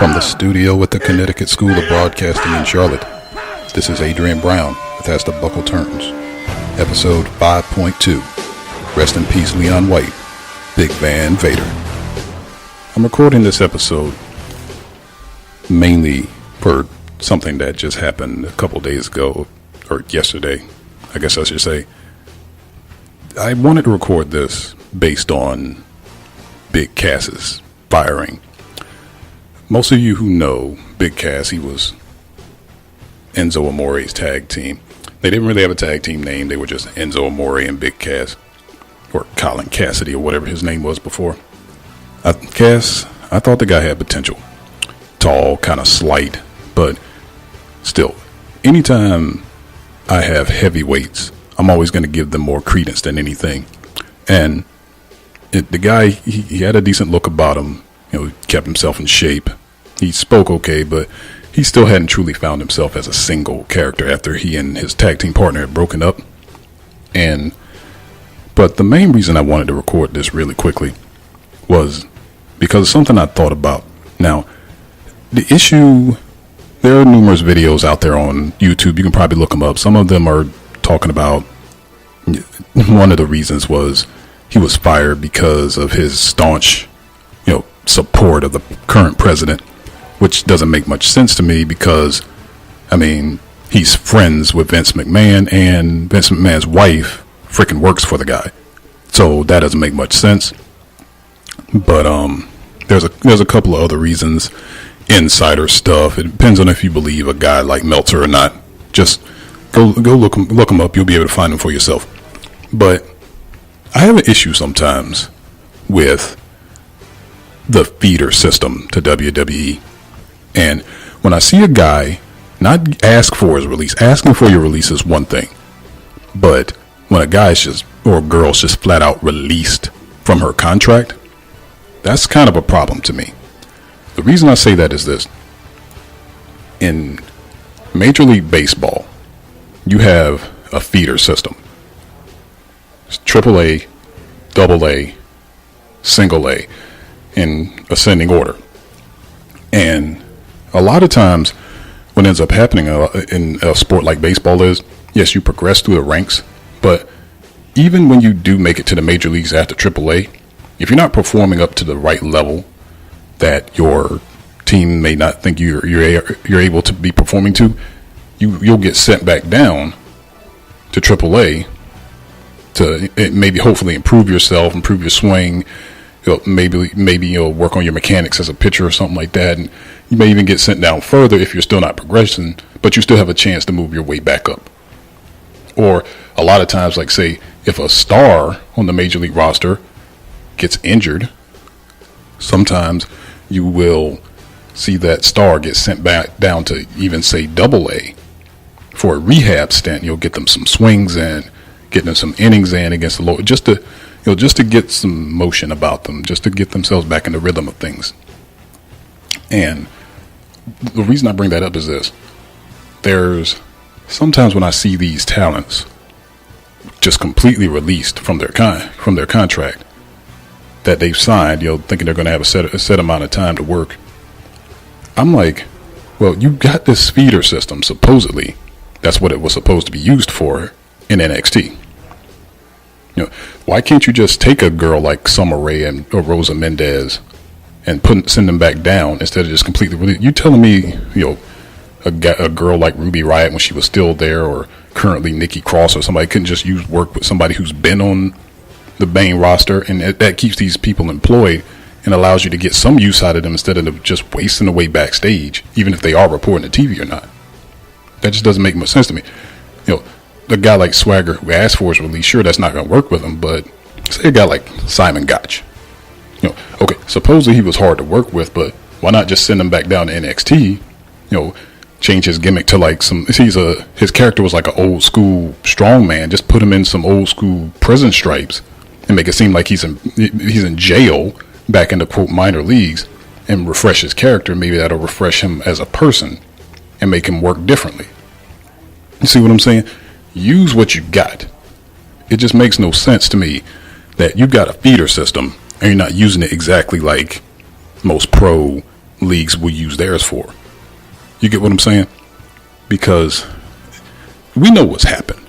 From the studio at the Connecticut School of Broadcasting in Charlotte, this is Adrian Brown with As the Buckle Turns, episode 5.2, Rest in Peace Leon White, Big Van Vader. I'm recording this episode mainly for something that just happened a couple days ago, or yesterday, I guess I should say. I wanted to record this based on Big Cass's firing. Most of you who know Big Cass, he was Enzo Amore's tag team. They didn't really have a tag team name. They were just Enzo Amore and Big Cass, or Colin Cassidy, or whatever his name was before. Cass, I thought the guy had potential. Tall, kind of slight, but still, anytime I have heavyweights, I'm always going to give them more credence than anything. And the guy, he had a decent look about him. You know, he kept himself in shape. He spoke okay, but he still hadn't truly found himself as a single character after he and his tag team partner had broken up. But the main reason I wanted to record this really quickly was because of something I thought about. Now, the issue, there are numerous videos out there on YouTube. You can probably look them up. Some of them are talking about one of the reasons was he was fired because of his staunch, support of the current president, which doesn't make much sense to me because, he's friends with Vince McMahon, and Vince McMahon's wife freaking works for the guy. So that doesn't make much sense. But there's a couple of other reasons, insider stuff. It depends on if you believe a guy like Meltzer or not. Just go look him up. You'll be able to find him for yourself. But I have an issue sometimes with the feeder system to WWE. And when I see a guy not ask for his release, asking for your release is one thing. But when a guy's just, or a girl's just flat out released from her contract, that's kind of a problem to me. The reason I say that is this. In Major League Baseball, you have a feeder system. It's AAA, AA, single A, in ascending order. And a lot of times what ends up happening in a sport like baseball is, yes, you progress through the ranks, but even when you do make it to the major leagues after AAA, if you're not performing up to the right level that your team may not think you're able to be performing to, you'll get sent back down to AAA to maybe hopefully improve yourself, improve your swing. Maybe you'll work on your mechanics as a pitcher or something like that, and you may even get sent down further if you're still not progressing, but you still have a chance to move your way back up. Or a lot of times, like say, if a star on the major league roster gets injured, sometimes you will see that star get sent back down to even say AA for a rehab stint. You'll get them some swings in, get them some innings in against the low, just to get some motion about them, just to get themselves back in the rhythm of things. And the reason I bring that up is this. There's sometimes when I see these talents just completely released from their contract that they've signed, thinking they're going to have a set amount of time to work. I'm like, well, you got this feeder system, supposedly. That's what it was supposed to be used for in NXT. Why can't you just take a girl like Summer Rae or Rosa Mendez and send them back down instead of just completely release? You telling me, a girl like Ruby Riott when she was still there, or currently Nikki Cross or somebody, couldn't just work with somebody who's been on the main roster, and that keeps these people employed and allows you to get some use out of them instead of just wasting away backstage, even if they are reporting to TV or not. That just doesn't make much sense to me. A guy like Swagger who asked for his release, sure, that's not going to work with him, but say a guy like Simon Gotch. Okay, supposedly he was hard to work with, but why not just send him back down to NXT? Change his gimmick to like his character was like an old school strongman. Just put him in some old school prison stripes and make it seem like he's in jail back in the quote minor leagues, and refresh his character. Maybe that'll refresh him as a person and make him work differently. You see what I'm saying? Use what you got. It just makes no sense to me that you've got a feeder system and you're not using it exactly like most pro leagues will use theirs for. You get what I'm saying? Because we know what's happened.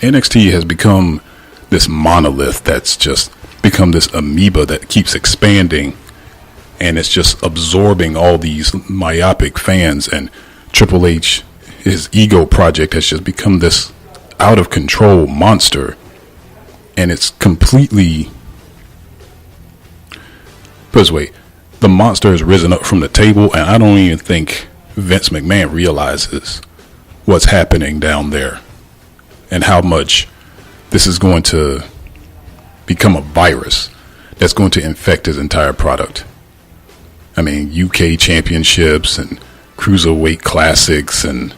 NXT has become this monolith that's just become this amoeba that keeps expanding, and it's just absorbing all these myopic fans, and Triple H, his ego project, has just become this out of control monster, and it's completely, put this way, the monster has risen up from the table, and I don't even think Vince McMahon realizes what's happening down there and how much this is going to become a virus that's going to infect his entire product. I mean, UK championships and cruiserweight classics, and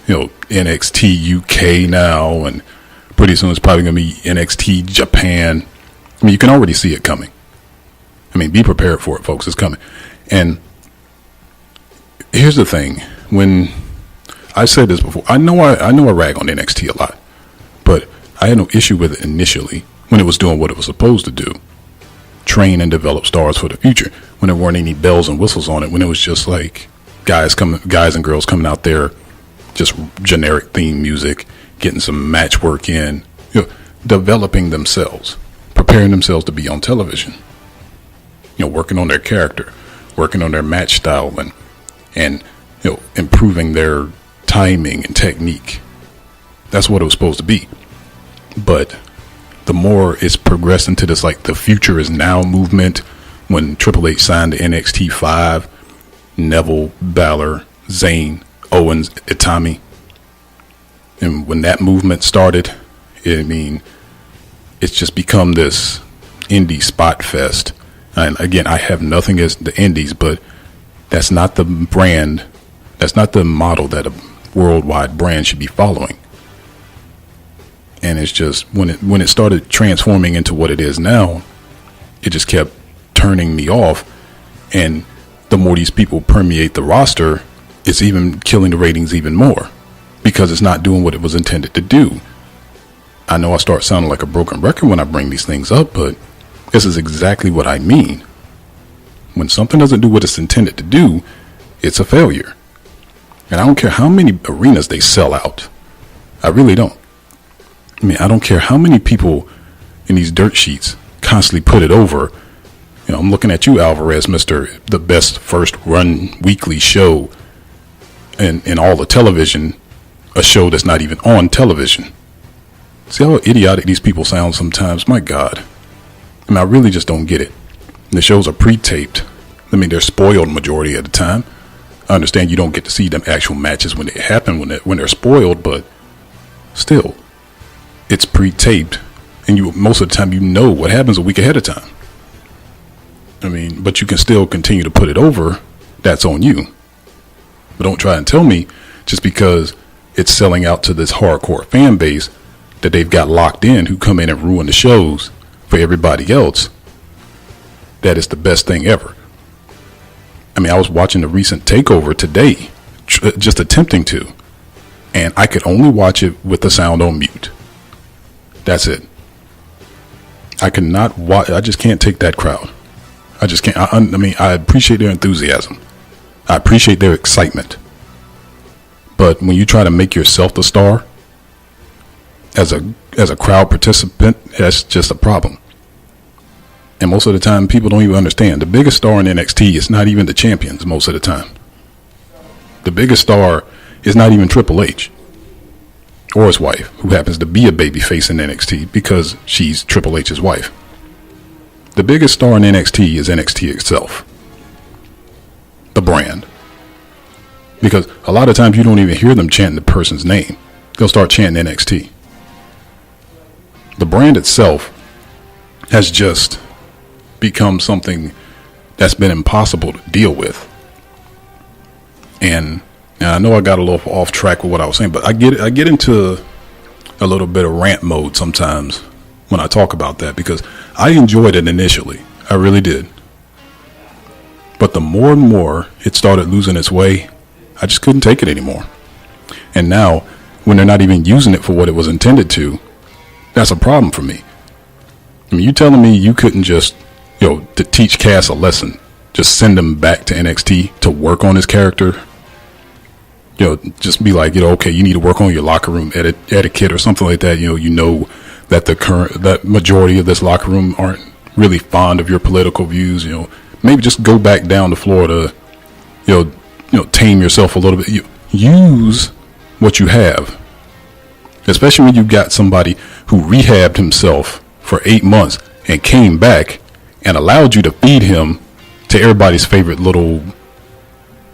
NXT UK now, and pretty soon it's probably going to be NXT Japan. I mean, you can already see it coming. I mean, be prepared for it, folks. It's coming. And here's the thing: when I said this before, I know I rag on NXT a lot, but I had no issue with it initially when it was doing what it was supposed to do: train and develop stars for the future. When there weren't any bells and whistles on it, when it was just like guys and girls coming out there, just generic theme music, getting some match work in, developing themselves, preparing themselves to be on television, working on their character, working on their match style, and improving their timing and technique. That's what it was supposed to be. But the more it's progressed into this, like, the future is now movement, when Triple H signed to NXT 5, Neville, Balor, Zayn, Owens, Itami, and when that movement started, it's just become this indie spot fest. And again, I have nothing against the indies, but that's not the brand, that's not the model that a worldwide brand should be following. And it's just, when it started transforming into what it is now, it just kept turning me off. And the more these people permeate the roster, it's even killing the ratings even more, because it's not doing what it was intended to do. I know I start sounding like a broken record when I bring these things up, but this is exactly what I mean. When something doesn't do what it's intended to do, it's a failure. And I don't care how many arenas they sell out. I really don't. I mean, I don't care how many people in these dirt sheets constantly put it over. I'm looking at you, Alvarez, Mr. the best first run weekly show in all the television, a show that's not even on television. See how idiotic these people sound sometimes? My God. I mean, I really just don't get it. The shows are pre-taped. I mean, they're spoiled majority of the time. I understand you don't get to see them actual matches when they happen, when they're spoiled, but still, it's pre-taped, and most of the time what happens a week ahead of time. I mean, but you can still continue to put it over. That's on you. But don't try and tell me just because it's selling out to this hardcore fan base that they've got locked in, who come in and ruin the shows for everybody else, that is the best thing ever. I mean, I was watching the recent takeover today, just attempting to, and I could only watch it with the sound on mute. That's it. I cannot watch. I just can't take that crowd. I just can't. I mean, I appreciate their enthusiasm. I appreciate their excitement. But when you try to make yourself the star as a crowd participant, that's just a problem. And most of the time, people don't even understand. The biggest star in NXT is not even the champions most of the time. The biggest star is not even Triple H or his wife, who happens to be a babyface in NXT because she's Triple H's wife. The biggest star in NXT is NXT itself, the brand. Because a lot of times you don't even hear them chanting the person's name. They'll start chanting NXT. The brand itself has just become something that's been impossible to deal with. And I know I got a little off track with what I was saying, but I get into a little bit of rant mode sometimes when I talk about that, because I enjoyed it initially. I really did. But the more and more it started losing its way, I just couldn't take it anymore. And now, when they're not even using it for what it was intended to, that's a problem for me. I mean, you telling me you couldn't just, to teach Cass a lesson, just send him back to NXT to work on his character. Just be like, okay, you need to work on your locker room etiquette or something like that. You know that that majority of this locker room aren't really fond of your political views. Maybe just go back down to Florida. Tame yourself a little bit. Use what you have, especially when you got somebody who rehabbed himself for 8 months and came back and allowed you to feed him to everybody's favorite little,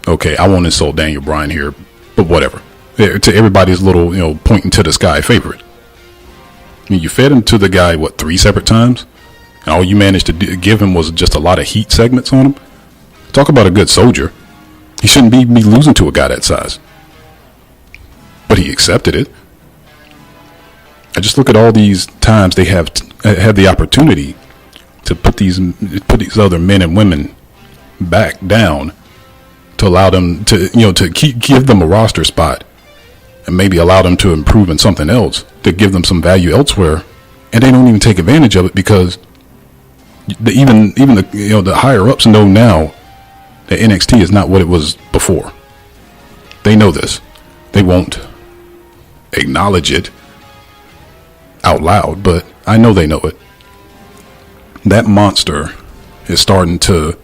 okay, I won't insult Daniel Bryan here, but whatever, to everybody's little, pointing to the sky favorite. I mean, you fed him to the guy, 3 separate times? And all you managed to give him was just a lot of heat segments on him? Talk about a good soldier. He shouldn't be losing to a guy that size. But he accepted it. I just look at all these times they have the opportunity to put these other men and women back down, to allow them to give them a roster spot, and maybe allow them to improve in something else, to give them some value elsewhere, and they don't even take advantage of it, because even the higher ups know now that NXT is not what it was before. They know this. They won't acknowledge it out loud, but I know they know it. That monster is starting to,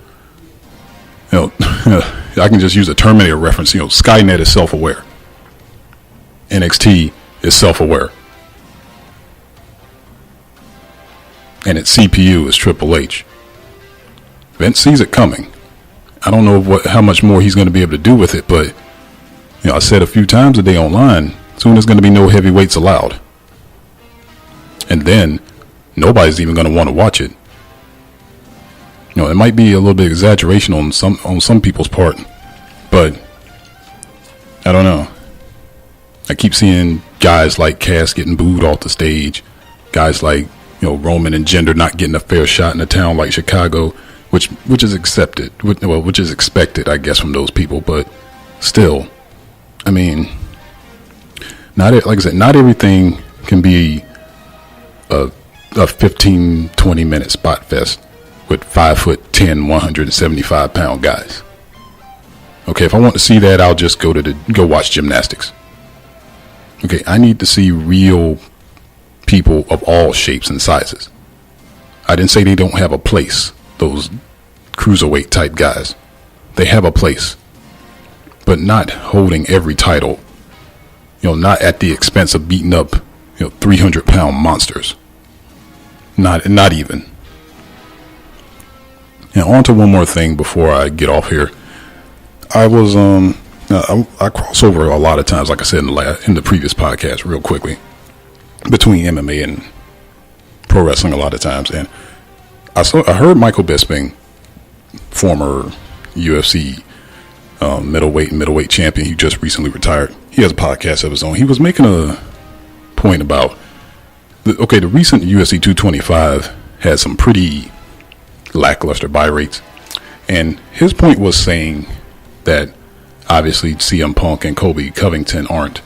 I can just use a Terminator reference. Skynet is self-aware. NXT is self-aware. And its CPU is Triple H. Vince sees it coming. I don't know how much more he's going to be able to do with it, but I said a few times a day online, soon there's going to be no heavyweights allowed. And then nobody's even going to want to watch it. It might be a little bit exaggeration on some people's part, but I don't know. I keep seeing guys like Cass getting booed off the stage, guys like Roman and Jinder not getting a fair shot in a town like Chicago, which is which is expected, I guess, from those people. But still, I mean, like I said, not everything can be a 15-20 minute spot fest with 5'10", 175-pound guys. Okay, if I want to see that, I'll just go watch gymnastics. Okay, I need to see real people of all shapes and sizes. I didn't say they don't have a place, those cruiserweight type guys. They have a place, but not holding every title, not at the expense of beating up, 300-pound monsters. Not even. And on to one more thing before I get off here. I was I cross over a lot of times, like I said in the previous podcast, real quickly, between MMA and pro wrestling a lot of times. And I heard Michael Bisping, former UFC middleweight champion, he just recently retired. He has a podcast of his own. He was making a point about the recent UFC 225 had some pretty lackluster buy rates, and his point was saying that obviously CM Punk and Kobe Covington aren't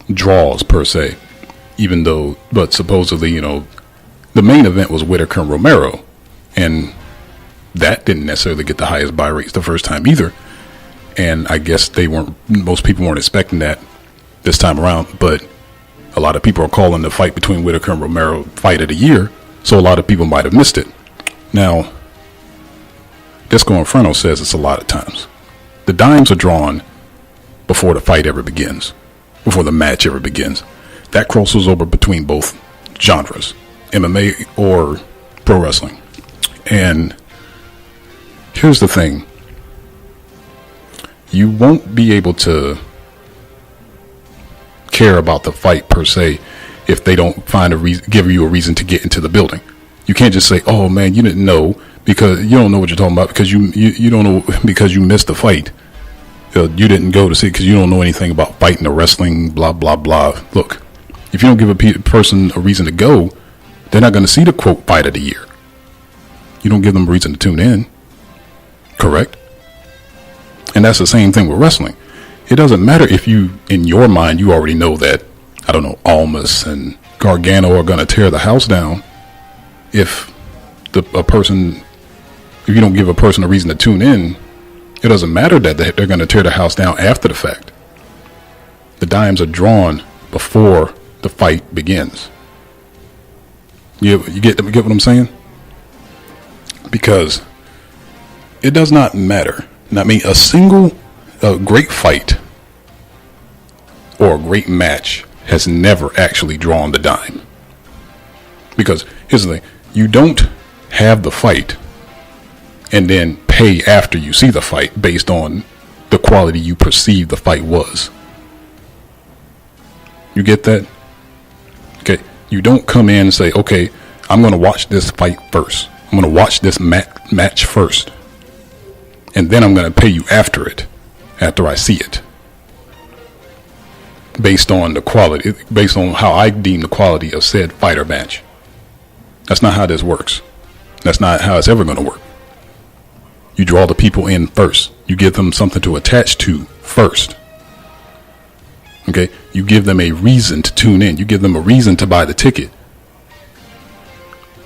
draws per se, but supposedly the main event was Whitaker and Romero, and that didn't necessarily get the highest buy rates the first time either, and I guess most people weren't expecting that this time around. But a lot of people are calling the fight between Whitaker and Romero fight of the year, so a lot of people might have missed it. Now, Disco Inferno says it's a lot of times. The dimes are drawn before the fight ever begins, before the match ever begins. That crosses over between both genres, MMA or pro wrestling. And here's the thing. You won't be able to care about the fight per se if they don't give you a reason to get into the building. You can't just say, "Oh man, you didn't know," because you don't know what you're talking about, because you don't know, because you missed the fight. You didn't go to see it because you don't know anything about fighting or wrestling, blah blah blah. Look, if you don't give a person a reason to go, they're not going to see the quote fight of the year. You don't give them a reason to tune in, correct? And that's the same thing with wrestling. It doesn't matter if in your mind, you already know that, I don't know, Almas and Gargano are going to tear the house down. If a person if you don't give a person a reason to tune in, it doesn't matter that they're going to tear the house down after the fact. The dimes are drawn before the fight begins. You get what I'm saying? Because it does not matter. I mean, a great fight or a great match has never actually drawn the dime. Because here's the thing, you don't have the fight and then pay after you see the fight based on the quality you perceive the fight was. You get that? Okay, you don't come in and say, okay, I'm going to watch this fight first. I'm going to watch this match first. And then I'm going to pay you after it, after I see it. Based on the quality, based on how I deem the quality of said fight or match. That's not how this works. That's not how it's ever going to work. You draw the people in first. You give them something to attach to first. Okay? You give them a reason to tune in. You give them a reason to buy the ticket.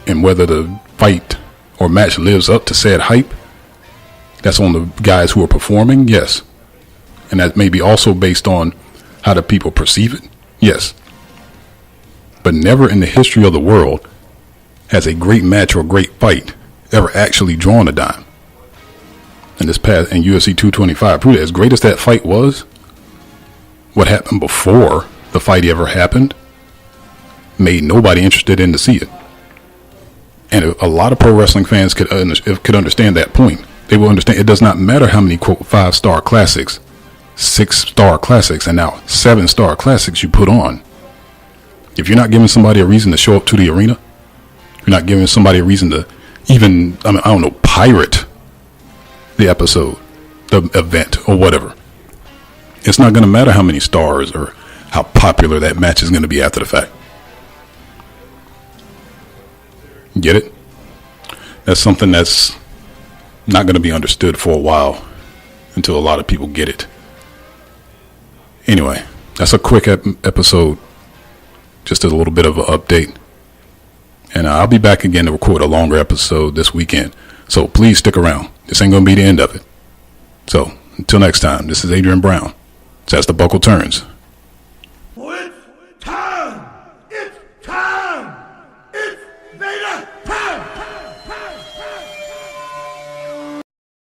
And whether the fight or match lives up to said hype, that's on the guys who are performing, yes. And that may be also based on how the people perceive it, yes. But never in the history of the world has a great match or a great fight ever actually drawn a dime. And this past in UFC 225 proved that as great as that fight was, what happened before the fight ever happened made nobody interested in to see it. And a lot of pro wrestling fans could understand that point. They will understand it does not matter how many, quote, 5-star classics, 6-star classics, and now 7-star classics you put on. If you're not giving somebody a reason to show up to the arena, you're not giving somebody a reason to even, pirate the episode, the event, or whatever. It's not going to matter how many stars or how popular that match is going to be after the fact. Get it? That's something that's not going to be understood for a while until a lot of people get it. Anyway, that's a quick episode. Just a little bit of an update. And I'll be back again to record a longer episode this weekend. So please stick around. This ain't going to be the end of it. So until next time, this is Adrian Brown. It's As the Buckle Turns.